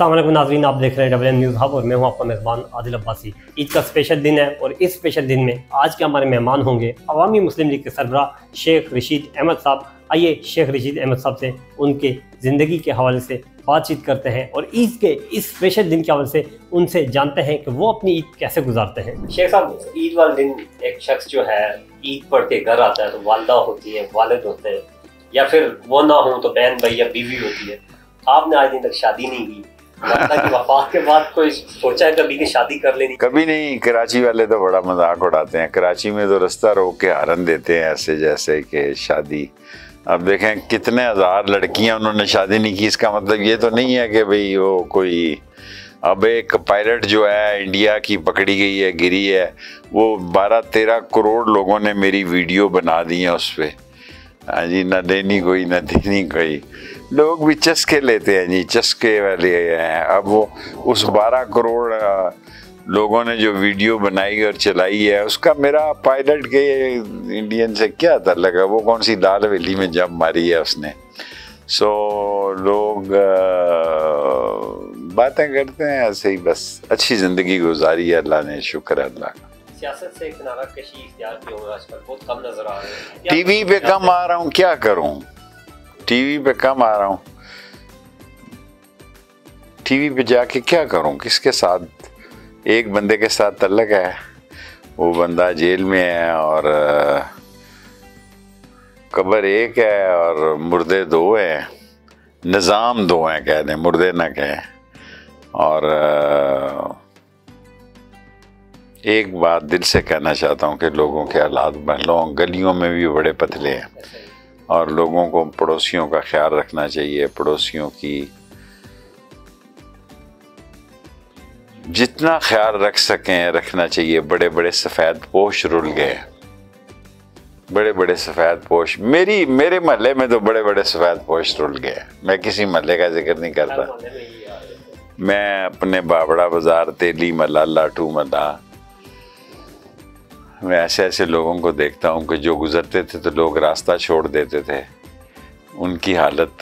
अस्सलाम वालेकुम नाज़रीन, आप देख रहे हैं WN न्यूज़ हब और मैं हूं आपका मेज़बान आदिल अब्बासी। ईद का स्पेशल दिन है और इस स्पेशल दिन में आज के हमारे मेहमान होंगे अवामी मुस्लिम लीग के सरबराह शेख रशीद अहमद साहब। आइए शेख रशीद अहमद साहब से उनके ज़िंदगी के हवाले से बातचीत करते हैं और ईद के इस स्पेशल दिन के हवाले से उनसे जानते हैं कि वो अपनी ईद कैसे गुजारते हैं। शेख साहब, ईद वाले दिन एक शख्स जो है ईद पढ़ के घर आता है तो वालदा होती है, वालिद होते हैं, या फिर वो ना हो तो बहन भाई या बीवी होती है। आपने आज दिन तक शादी नहीं की, की वफात के बाद कोई सोचा है कभी कि शादी कर लेनी? कभी नहीं। कराची वाले तो बड़ा मजाक उड़ाते हैं। कराची में तो रास्ता रोक के हॉर्न देते हैं ऐसे जैसे कि शादी। अब देखें कितने हजार लड़कियां उन्होंने शादी नहीं की, इसका मतलब ये तो नहीं है कि भाई वो कोई। अब एक पायलट जो है इंडिया की पकड़ी गई है, गिरी है, वो 12-13 करोड़ लोगों ने मेरी वीडियो बना दी है उस पर। हाँ जी, न देनी कोई न देनी कोई। लोग भी चस्के लेते हैं जी, चस्के वाले हैं। अब वो उस 12 करोड़ लोगों ने जो वीडियो बनाई और चलाई है, उसका मेरा पायलट के इंडियन से क्या ताल्लुक है? वो कौन सी लाल हवेली में जंप मारी है उसने? सो लोग बातें करते हैं ऐसे ही, बस अच्छी ज़िंदगी गुजारी है अल्लाह ने, शुक्र है अल्लाह का। सियासत से किनारा कशी इख्तियार किए हुए आजकल बहुत कम नजर आ रहे हैं। टीवी पे कम आ रहा हूँ, क्या करूँ? टीवी पे कम आ रहा हूँ, टीवी पे जाके क्या करूँ? किसके साथ? एक बंदे के साथ तल्लक है, वो बंदा जेल में है और कब्र एक है और मुर्दे दो हैं, निज़ाम दो हैं, कह दें, मुर्दे ना कहें। और एक बात दिल से कहना चाहता हूँ कि लोगों के हालात लोग गलियों में भी बड़े पतले हैं और लोगों को पड़ोसियों का ख्याल रखना चाहिए। पड़ोसियों की जितना ख्याल रख सकें रखना चाहिए। बड़े बड़े सफ़ेद पोश रुल गए, बड़े बड़े सफ़ेद पोश। मेरे महल्ले में तो बड़े बड़े सफ़ेद पोश रुल गए। मैं किसी महल्ले का जिक्र नहीं करता, मैं अपने बाबड़ा बाज़ार, तेली महल्ला, लाटू महल्ला, मैं ऐसे ऐसे लोगों को देखता हूँ कि जो गुजरते थे तो लोग रास्ता छोड़ देते थे। उनकी हालत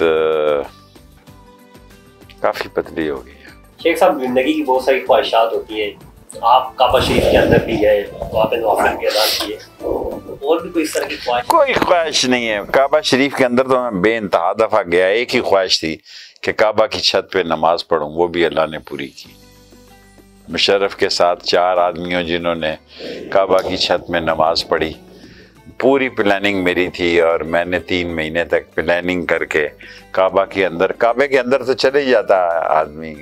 काफ़ी पतली हो गई है। शेख साहब, जिंदगी की बहुत सारी ख्वाहिशात होती हैं। आप काबा शरीफ के अंदर भी गए, वहाँ पे नवाफिल भी अदा किए, और भी कोई इस तरह की ख्वाहिश? कोई ख्वाहिश नहीं है। काबा शरीफ के अंदर तो मैं बेइंतहा दफ़ा गया। एक ही ख्वाहिश थी कि काबा की छत पे नमाज पढ़ूँ, वो भी अल्लाह ने पूरी की। मुशर्रफ के साथ 4 आदमियों जिन्होंने काबा की छत में नमाज पढ़ी, पूरी प्लानिंग मेरी थी और मैंने 3 महीने तक प्लानिंग करके काबा के अंदर तो चले जाता आदमी,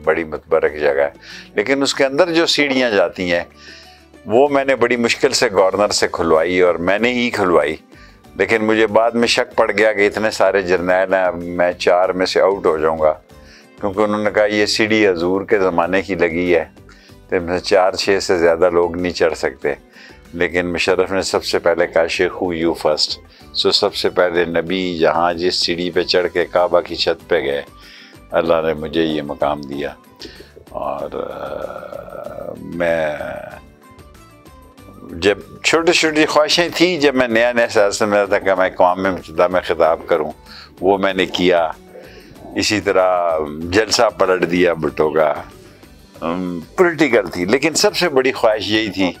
बड़ी मुतबरक जगह है, लेकिन उसके अंदर जो सीढ़ियाँ जाती हैं वो मैंने बड़ी मुश्किल से गवर्नर से खुलवाई और मैंने ही खुलवाई। लेकिन मुझे बाद में शक पड़ गया कि इतने सारे जर्नैल हैं, मैं 4 में से आउट हो जाऊँगा, क्योंकि उन्होंने कहा ये सीढ़ी हजूर के ज़माने की लगी है, तो 4-6 से ज़्यादा लोग नहीं चढ़ सकते। लेकिन मुशर्रफ ने सबसे पहले कहा शेखू यू फर्स्ट। सो सबसे पहले नबी जहाँ जिस सीढ़ी पे चढ़ के काबा की छत पे गए, अल्लाह ने मुझे ये मकाम दिया। और मैं जब छोटी छोटी ख्वाहिशें थी, जब मैं नया सियासत में था कि मैं कौम में खिताब करूँ, वो मैंने किया। इसी तरह जलसा पलट दिया भुट्टो का, पॉलिटिकल थी, लेकिन सबसे बड़ी ख्वाहिश यही थी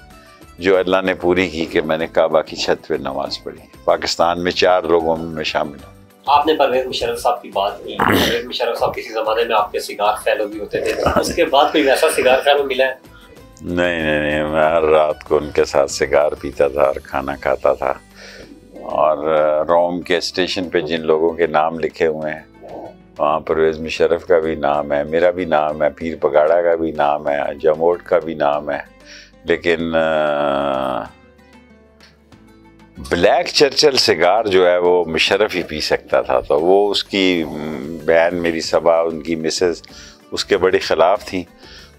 जो अल्लाह ने पूरी की कि मैंने काबा की छत पे नमाज पढ़ी। पाकिस्तान में 4 लोगों में मैं शामिल हूँ। आपने परवेज़ मुशर्रफ साहब की बात की। परवेज़ मुशर्रफ साहब किसी ज़माने में आपके सिगार फैलो भी होते थे, उसके बाद कोई वैसा सिगार फैलो मिला है? नहीं, मैं हर रात को उनके साथ सिगार पीता था और खाना खाता था। और रोम के स्टेशन पे जिन लोगों के नाम लिखे हुए हैं वहाँ परवेज़ मुशर्रफ का भी नाम है, मेरा भी नाम है, पीर पगाड़ा का भी नाम है, जमोट का भी नाम है। लेकिन ब्लैक चर्चिल सिगार जो है वो मुशर्रफ ही पी सकता था, तो वो उसकी बहन मेरी सबा, उनकी मिसेस उसके बड़ी ख़िलाफ़ थी,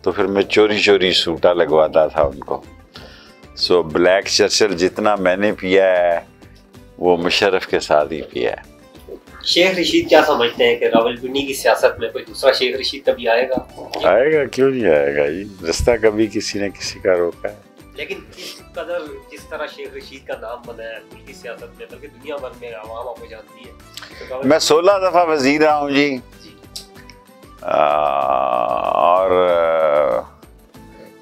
तो फिर मैं चोरी चोरी सूटा लगवाता था उनको। सो ब्लैक चर्चिल जितना मैंने पिया है वो मुशर्रफ के साथ ही पिया है। शेख रशीद क्या समझते हैं कि रावलपिंडी की सियासत में कोई दूसरा शेख रशीद कभी आएगा? आएगा, क्यों नहीं आएगा जी। रास्ता कभी किसी न किसी का रोका है। लेकिन जिस तरह शेख रशीद का नाम बना है मुल्की सियासत में, बल्कि दुनिया भर में आवाम आपको जानती है, तो मैं 16 दफ़ा वज़ीर रहा हूँ जी। और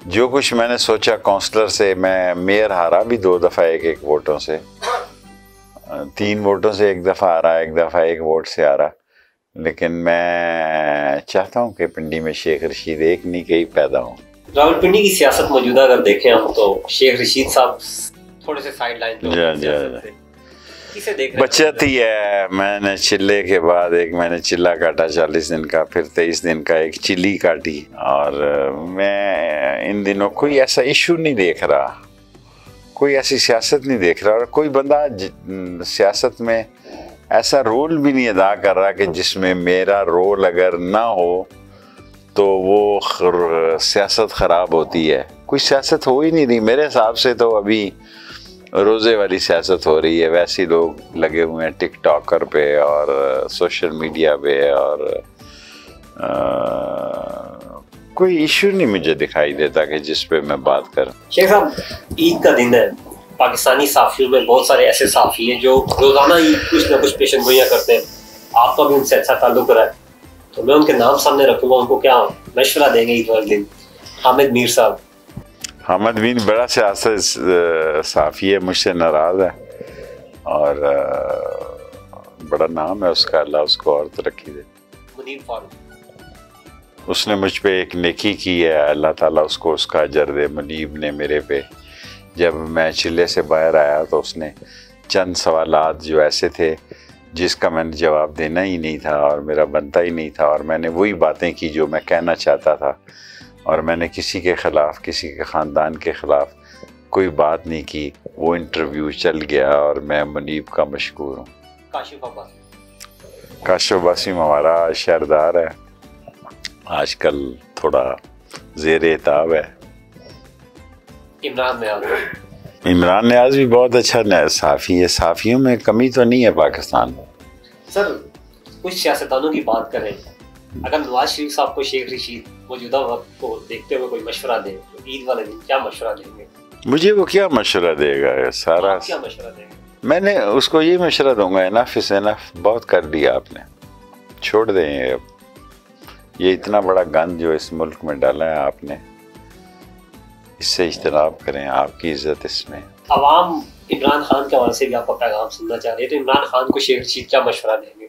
जो कुछ मैंने सोचा काउंसलर से, मैं मेयर हारा भी 2 दफ़ा एक वोटों से, 3 वोटों से 1 दफ़ा हारा, 1 दफ़ा 1 वोट से हारा। लेकिन मैं चाहता हूँ कि पिंडी में शेख रशीद एक नहीं कई पैदा हो। रावलपिंडी की सियासत मौजूदा अगर देखें हम तो शेख रशीद साहब थोड़े से साइड लाइन पे किसे देख रहे हैं? बचत ही है। मैंने चिल्ले के बाद एक मैंने चिल्ला काटा 40 दिन का, फिर 23 दिन का एक चिल्ली काटी। और मैं इन दिनों कोई ऐसा इशू नहीं देख रहा, कोई ऐसी सियासत नहीं देख रहा, और कोई बंदा सियासत में ऐसा रोल भी नहीं अदा कर रहा कि जिसमें मेरा रोल अगर ना हो तो वो सियासत ख़राब होती है। कोई सियासत हो ही नहीं रही मेरे हिसाब से। तो अभी रोज़े वाली सियासत हो रही है, वैसे ही लोग लगे हुए हैं टिकटॉकर पे और सोशल मीडिया पे, और कोई इशू नहीं मुझे दिखाई देता कि जिस पे मैं बात करूं। शेख साहब, ईद का दिन है, पाकिस्तानी साफ़ियों में बहुत सारे ऐसे साफ़ी हैं जो रोज़ाना ही कुछ ना कुछ पेशन गोइयाँ करते हैं। आपका भी उनसे अच्छा ताल्लुक रहा है, तो मैं उनके नाम सामने रखूँगा, उनको क्या मशवरा देंगे ईद वाले दिन? हामिद मीर साहब। हामिद मीर बड़ा सियासत साफ़ी है, मुझसे नाराज़ है और बड़ा नाम है उसका, अल्लाह उसको और तरक्की दे। मुनीब फारूक, उसने मुझ पे एक नेकी की है, अल्लाह ताला उसको उसका अजर दे। मुनीब ने मेरे पे, जब मैं चिल्ले से बाहर आया तो उसने चंद सवालात जो ऐसे थे जिसका मैंने जवाब देना ही नहीं था और मेरा बनता ही नहीं था, और मैंने वही बातें की जो मैं कहना चाहता था, और मैंने किसी के ख़िलाफ़, किसी के ख़ानदान के ख़िलाफ़ कोई बात नहीं की। वो इंटरव्यू चल गया और मैं मुनीब का मशकूर हूँ। काशिफ अब्बासी हमारा शहरदार है, आजकल थोड़ा ज़ेर-ए-ताब है। इमरान नियाज़ भी बहुत अच्छा साफ़ी है, साफ़ियों में कमी तो नहीं है पाकिस्तान में। सर, कुछ सियासतदानों की बात करें, अगर नवाज शरीफ साहब को शेख रशीद मौजूदा वक्त को देखते हुए कोई मशवरा दें तो ईद वाले दिन क्या मशवरा देंगे? मुझे वो क्या मशवरा देगा सारा? क्या मशवरा देंगे? मैंने उसको ये मशवरा दूंगा, इनफ इज़ इनफ, बहुत कर दिया आपने, छोड़ दें अब ये इतना बड़ा गंद जो इस मुल्क में डाला है आपने, इससे इज्तनाब करें, आपकी इज्जत इसमें। अवाम इमरान खान के हवाले से भी आपका पैगाम सुनना चाह रहे हैं, तो इमरान खान को शेख रशीद क्या मशवरा देंगे?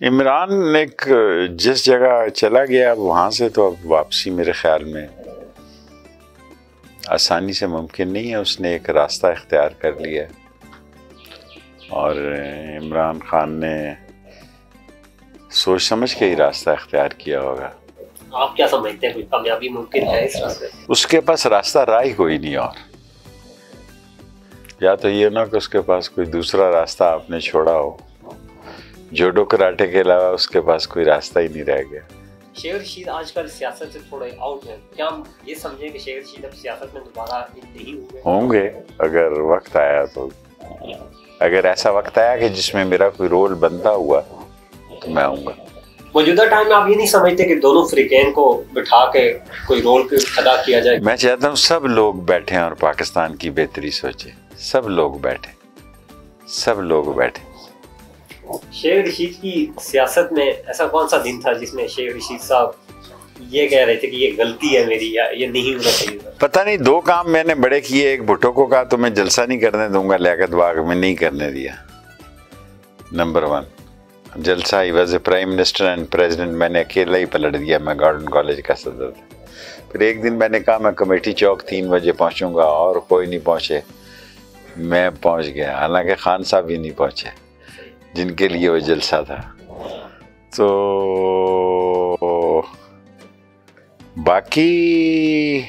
इमरान एक जिस जगह चला गया वहाँ से तो अब वापसी मेरे ख्याल में आसानी से मुमकिन नहीं है। उसने एक रास्ता इख्तियार कर लिया और इमरान खान ने सोच समझ के ही रास्ता इख्तियार किया होगा। आप क्या समझते हैं, कोई कामयाबी मुमकिन है इस रास्ते? उसके पास रास्ता रहा ही कोई नहीं, और या तो ये ना कि उसके पास कोई दूसरा रास्ता आपने छोड़ा हो, जूडो कराटे के अलावा उसके पास कोई रास्ता ही नहीं रह गया। शेख रशीद आजकल सियासत से थोड़े आउट है, क्या हम ये समझें कि शेख रशीद अब सियासत में दोबारा नहीं होंगे? अगर वक्त आया तो, अगर ऐसा वक्त आया कि जिसमें मेरा कोई रोल बनता हुआ तो मैं आऊँगा। मौजूदा टाइम में आप ये नहीं समझते कि दोनों फ्रीकैन को बिठा के कोई रोल अदा किया जाए? मैं चाहता हूँ सब लोग बैठे और पाकिस्तान की बेहतरी सोचे, सब लोग बैठे, सब लोग बैठे। शेख रशीद की सियासत में ऐसा कौन सा दिन था जिसमें शेख रशीद साहब ये कह रहे थे कि ये गलती है मेरी या ये नहीं होना चाहिए? पता नहीं, 2 काम मैंने बड़े किए। एक भुट्टो को कहा तो मैं जलसा नहीं करने दूंगा लियाकत बाग में, नहीं करने दिया। नंबर 1 जलसा, he was a prime minister and president, मैंने अकेला ही पलट दिया, मैं गार्डन कॉलेज का सदर था। फिर एक दिन मैंने कहा मैं कमेटी चौक 3 बजे पहुँचूँगा, और कोई नहीं पहुँचे, मैं पहुँच गया, हालांकि खान साहब भी नहीं पहुँचे जिनके लिए वो जलसा था। तो बाकी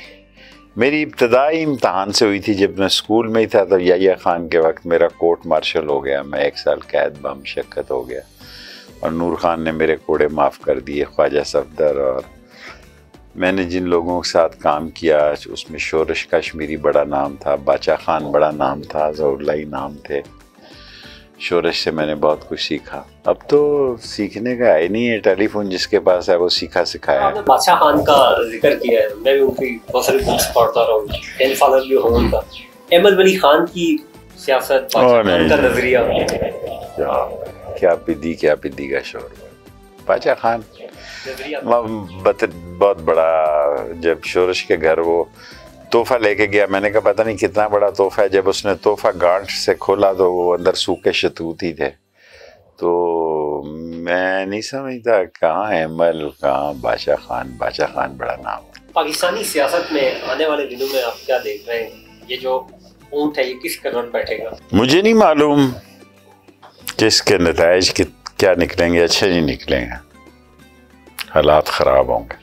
मेरी इब्तदाई इम्तहान से हुई थी जब मैं स्कूल में ही था, तो याहिया खान के वक्त मेरा कोर्ट मार्शल हो गया, मैं 1 साल कैद बामुशक्कत हो गया, और नूर खान ने मेरे कोड़े माफ़ कर दिए, ख्वाजा सफदर, और मैंने जिन लोगों के साथ काम किया उसमें शोरश कश्मीरी बड़ा नाम था, बाचा खान बड़ा नाम था, ज़हुरुल्लाह नाम थे। शोरश से मैंने बहुत कुछ सीखा। अब तो सीखने का है नहीं है, टेलीफोन जिसके पास है वो सीखा सिखाया है। आपने बादशाह खान का जिक्र किया है, मैं भी उनकी बहुत सारी बुक्स पढ़ता रहा हूँ, ग्रैंडफादर भी हूँ उनका। अहमद वली खान की सियासत, बादशाह का नजरिया, क्या बिद्दी का शोर। बादशाह खान बहुत बड़ा। जब शोरश के घर वो तोहफा लेके गया, मैंने कहा पता नहीं कितना बड़ा तोहफा है। जब उसने तोहफा गांठ से खोला तो वो अंदर सूखे शतूत ही थे। तो मैं नहीं समझता कहाँ अहमल, कहाँ बादशाह खान। बादशाह खान बड़ा नाम है। पाकिस्तानी सियासत में आने वाले दिनों में आप क्या देख रहे हैं? ये जो ऊंट है ये किस करवट बैठेगा? मुझे नहीं मालूम कि इसके नताइज क्या निकलेंगे, अच्छे नहीं निकलेंगे, हालात ख़राब होंगे।